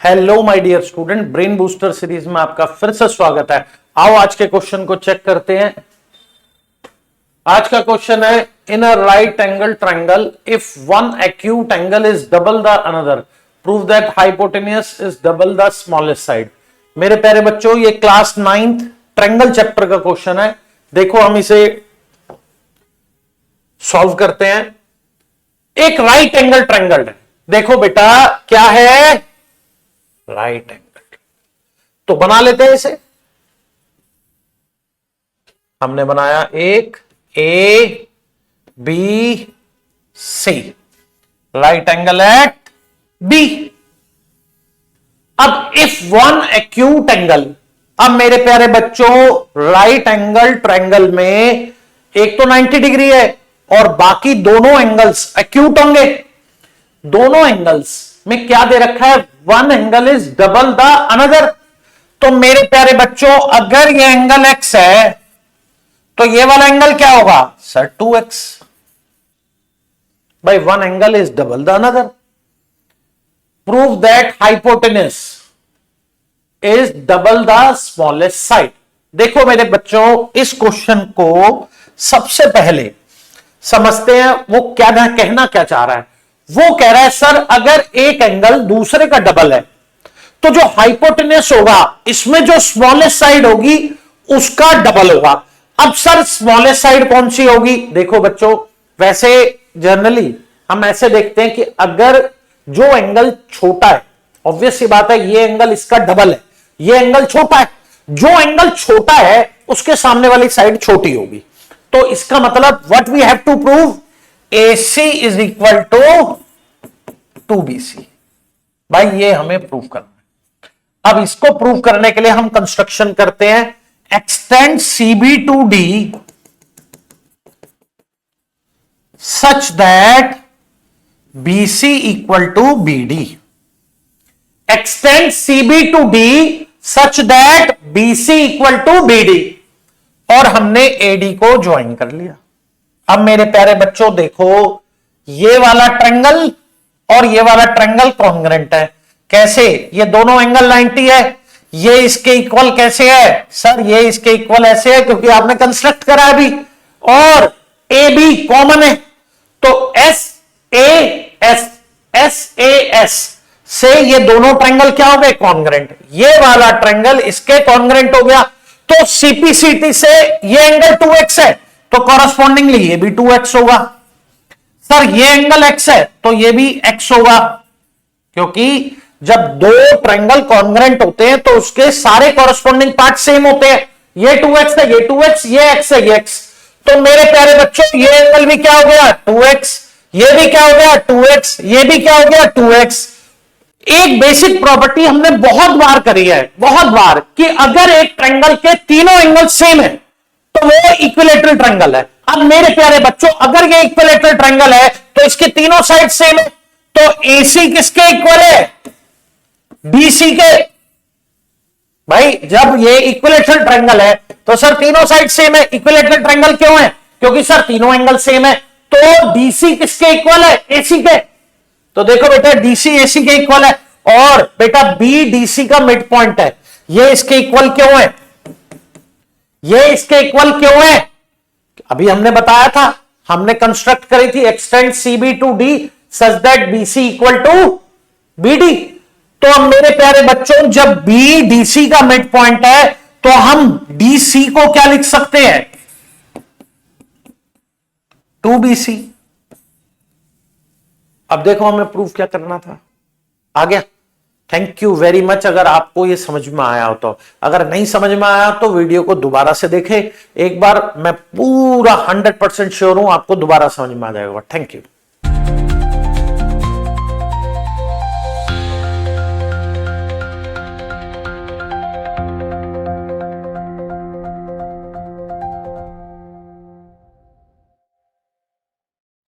Hello my dear student, brain booster series में आपका फिर से स्वागत है। आओ आज के क्वेश्चन को चेक करते हैं। आज का क्वेश्चन है, in a right angle triangle if one acute angle is double the another prove that hypotenuse is double the smallest side. मेरे प्यारे बच्चों, ये क्लास 9th ट्रायंगल चैप्टर का क्वेश्चन है। देखो हम इसे सॉल्व करते हैं। एक राइट एंगल ट्रायंगल है। देखो बेटा क्या है, राइट एंगल। तो बना लेते हैं इसे। हमने बनाया एक A B C, right angle at B. अब इफ वन एक्यूट एंगल, अब मेरे प्यारे बच्चों राइट एंगल ट्रायंगल में एक तो 90 डिग्री है और बाकी दोनों एंगल्स एक्यूट होंगे। दोनों एंगल्स में क्या दे रखा है, one angle is double the another. तो मेरे प्यारे बच्चों अगर ये एंगल एक्स है तो ये वाला एंगल क्या होगा सर, 2x। भाई one angle is double the another. Prove that hypotenuse is double the smallest side. देखो मेरे बच्चों, इस क्वेश्चन को सबसे पहले समझते हैं वो क्या कहना क्या चाह रहा है। वो कह रहा है सर अगर एक एंगल दूसरे का डबल है तो जो हाइपोटेन्यूस होगा इसमें जो स्मॉलेस्ट साइड होगी उसका डबल होगा। अब सर स्मॉलेस्ट साइड कौन सी होगी? देखो बच्चों, वैसे जनरली हम ऐसे देखते हैं कि अगर जो एंगल छोटा है, ऑब्वियस सी बात है ये एंगल इसका डबल है, ये एंगल छोटा है, जो एंगल छोटा है उसके सामने वाली साइड छोटी होगी। तो इसका मतलब what we have to prove, AC is equal to 2BC। भाई ये हमें प्रूव करना है। अब इसको प्रूव करने के लिए हम कंस्ट्रक्शन करते हैं, extend CB to D such that BC equal to BD। Extend CB to D such that BC equal to BD। और हमने AD को ज्वाइन कर लिया। अब मेरे प्यारे बच्चों देखो, ये वाला ट्रायंगल और ये वाला ट्रायंगल कॉन्ग्रुएंट है। कैसे? ये दोनों एंगल 90 है, ये इसके इक्वल कैसे है सर, ये इसके इक्वल ऐसे है क्योंकि आपने कंस्ट्रक्ट करा अभी। और AB कॉमन है तो SAS से ये दोनों ट्रायंगल क्या हो गए, कॉन्ग्रुएंट। ये वाला ट्रायंगल इसके कॉन्ग्रुएंट हो गया। तो CPCT से ये एंगल 2x है तो कॉरस्पॉन्डिंगली ये भी 2x होगा। सर ये एंगल x है तो ये भी x होगा, क्योंकि जब दो ट्रायंगल कॉन्ग्रुएंट होते हैं तो उसके सारे कॉरस्पॉन्डिंग पार्ट सेम होते हैं। ये 2x है, ये 2x, ये x है, ये x। तो मेरे प्यारे बच्चों ये एंगल भी क्या हो गया 2x, ये भी क्या हो गया 2x, ये भी क्या हो गया 2x। एक बेसिक प्रॉपर्टी हमने बहुत बार करी है, बहुत बार, कि अगर एक ट्रायंगल के तीनों एंगल सेम है तो वो इक्विलैटरल ट्रायंगल है। अब मेरे प्यारे बच्चों अगर ये इक्विलैटरल ट्रायंगल है तो इसके तीनों साइड सेम है। तो AC किसके इक्वल है, BC के। भाई जब ये इक्विलैटरल ट्रायंगल है तो सर तीनों साइड सेम है। इक्विलैटरल ट्रायंगल क्यों है, क्योंकि सर तीनों एंगल सेम है। तो DC किसके इक्वल है, AC के। तो देखो बेटा DC AC के इक्वल है और बेटा B DC का मिड पॉइंट है। ये इसके इक्वल क्यों है, ये इसके इक्वल क्यों है, अभी हमने बताया था, हमने कंस्ट्रक्ट करी थी extend CB to D such that BC equal to BD। तो अब मेरे प्यारे बच्चों जब B DC का मिड पॉइंट है तो हम DC को क्या लिख सकते हैं, 2BC। अब देखो हमें प्रूफ क्या करना था, आ गया। Thank you very much. अगर आपको ये समझ में आया हो तो, अगर नहीं समझ में आया तो वीडियो को दोबारा से देखें एक बार। मैं पूरा 100% श्योर हूं आपको दोबारा समझ में आ जाएगा। Thank you.